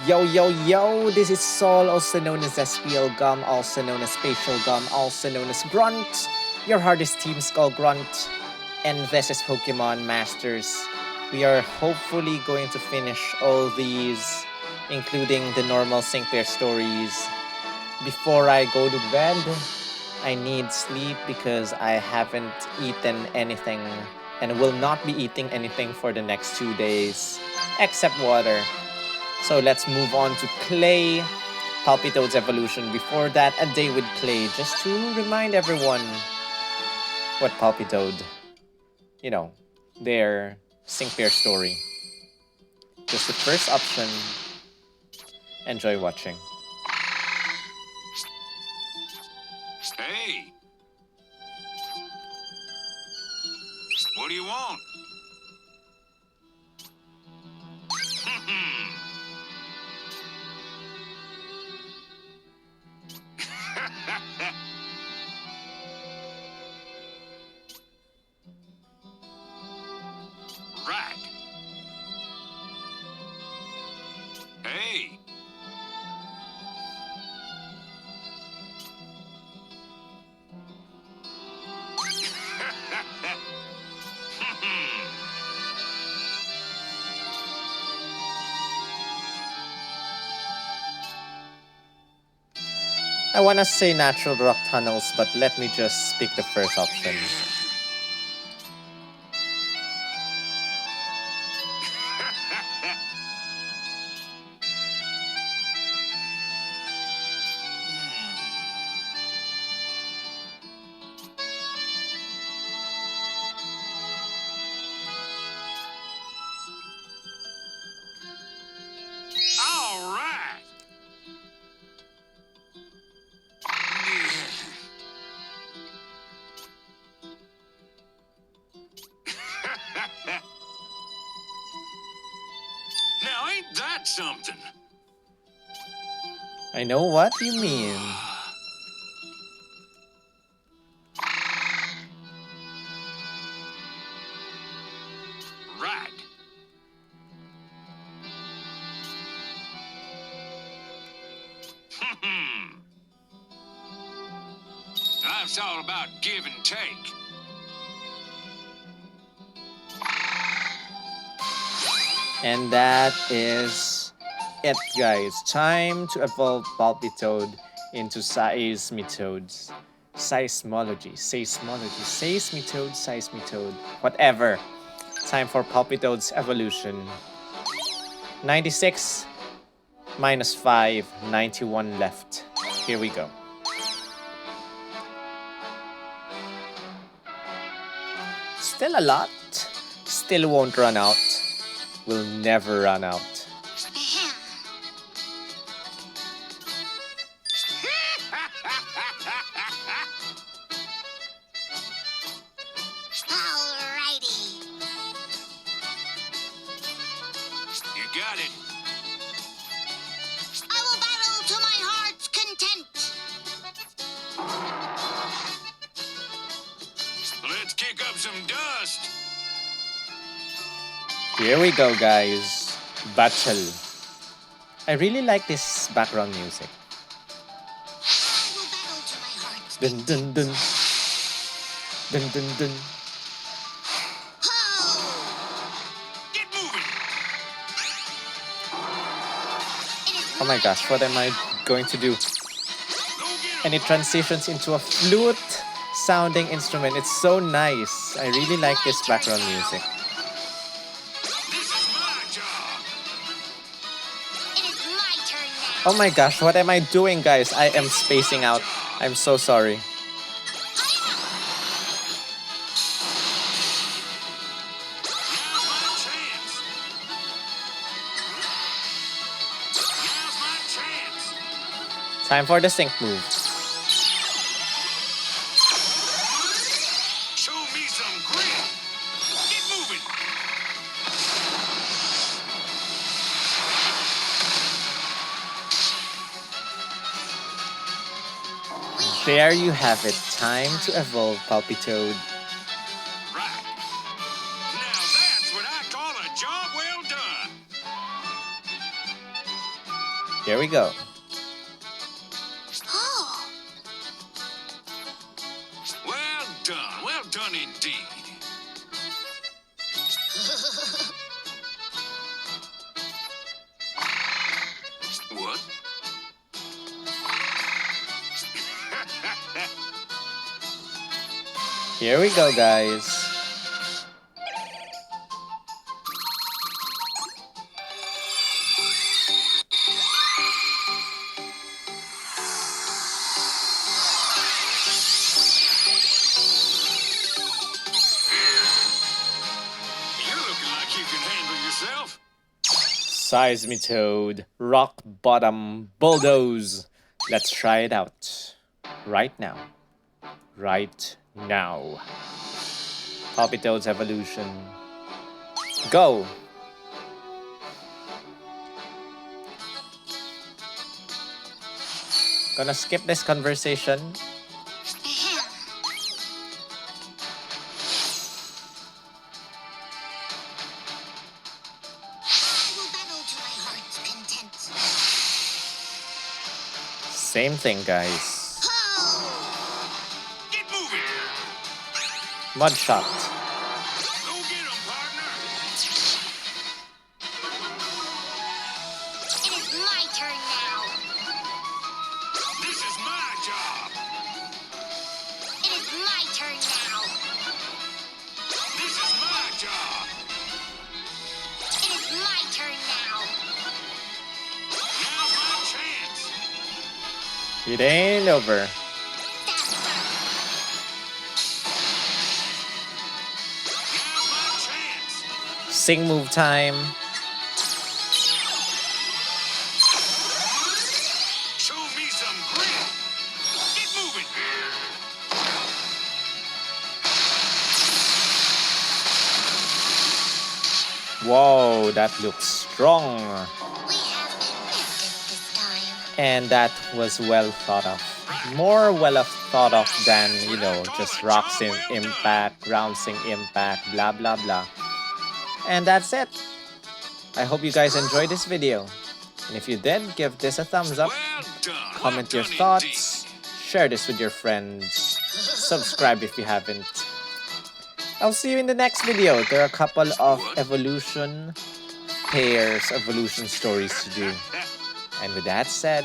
Yo, yo, yo, this is Sol, also known as SPL Gum, also known as Spatial Gum, also known as Grunt, your hardest Team Skull Grunt, and this is Pokemon Masters. We are hopefully going to finish all these, including the normal sync pair stories. Before I go to bed, I need sleep because I haven't eaten anything and will not be eating anything for the next 2 days, except water. So let's move on to Clay, Palpitoad's evolution. Before that, a day with Clay, just to remind everyone what Palpitoad, their sync pair story. Just the first option. Enjoy watching. Hey! What do you want? Right. Hey! I wanna say natural rock tunnels, but let me just pick the first option. All right! Now ain't that something? I know what you mean. Right. Life's all about give and take. And that is it, guys. Time to evolve Palpitoad into Seismitoad. Seismitoad, whatever. Time for Palpitoad's evolution. 96 minus 5, 91 left. Here we go. Still a lot. Still won't run out. Will never run out. Alrighty. You got it. I will battle to my heart's content. Let's kick up some dust. Here we go, guys. Battle. I really like this background music. I will battle to my heart's Dun dun dun. Dun dun dun. Get moving. Oh my gosh, what am I going to do? Go get 'em. And it transitions into a flute sounding instrument. It's so nice. I really like this background music. This is my job. It is my turn now. Oh my gosh, what am I doing, guys? I am spacing out. I'm so sorry. Now's my chance. Now's my chance. Time for the sync move. Show me some grit. Get moving. There you have it. Time to evolve Palpitoad. Right. Now that's what I call a job well done. Here we go. Oh, Well done indeed. What? Here we go, guys. You're looking like you can handle yourself. Seismitoad, rock bottom, bulldoze. Let's try it out. Right now. Right now. Palpitoad's evolution. Go! Gonna skip this conversation. ahem. I will battle to my heart's content. Same thing, guys. Oh, Get moving. Mud shot. Go get 'em, partner. it is my turn now. This is my job. It is my turn now. This is my job. It is my turn now. Now's my chance. It ain't over. Faster. Now's my chance. Sing move time. Show me some grit. Get moving. Whoa, that looks strong. We have invested this time. And that was well thought of. More well thought of than, you know, just rocks in impact, rounds in impact, blah blah blah. And that's it. I hope you guys enjoyed this video. And if you did, give this a thumbs up, Well done. comment your well done thoughts, share this with your friends, subscribe if you haven't. I'll see you in the next video. There are a couple of evolution pairs, evolution stories to do. indeed. And with that said,